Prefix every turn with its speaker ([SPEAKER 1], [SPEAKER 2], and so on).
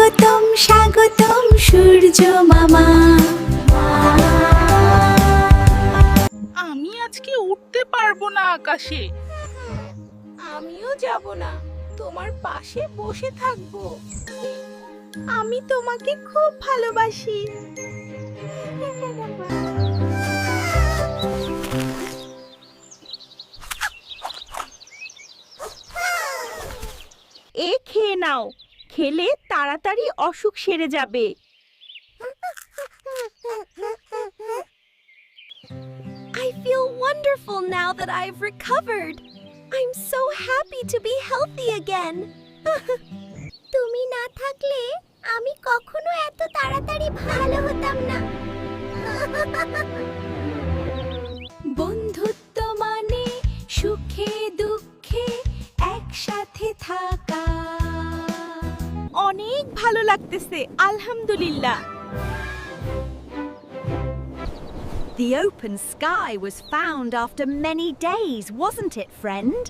[SPEAKER 1] স্বাগতম স্বাগতম সূর্য মামা।
[SPEAKER 2] আমি আজকে উঠতে পারবো না আকাশে।
[SPEAKER 1] আমিও যাব না, তোমার পাশে বসে থাকবো। আমি তোমাকে খুব ভালোবাসি। এ খেয়ে নাও, খেলে তাড়াতাড়ি অসুখ সেরে যাবে।
[SPEAKER 3] I feel wonderful now that I've recovered. I'm so happy to be healthy again. তুমি না থাকলে আমি কখনো এত তাড়াতাড়ি ভালো হতাম না।
[SPEAKER 1] বন্ধুত্ব মানে সুখে দুঃখে একসাথে থাকা। অনেক ভালো লাগতেছে, আলহামদুলিল্লাহ।
[SPEAKER 3] The open sky was found after many days, wasn't it, friend?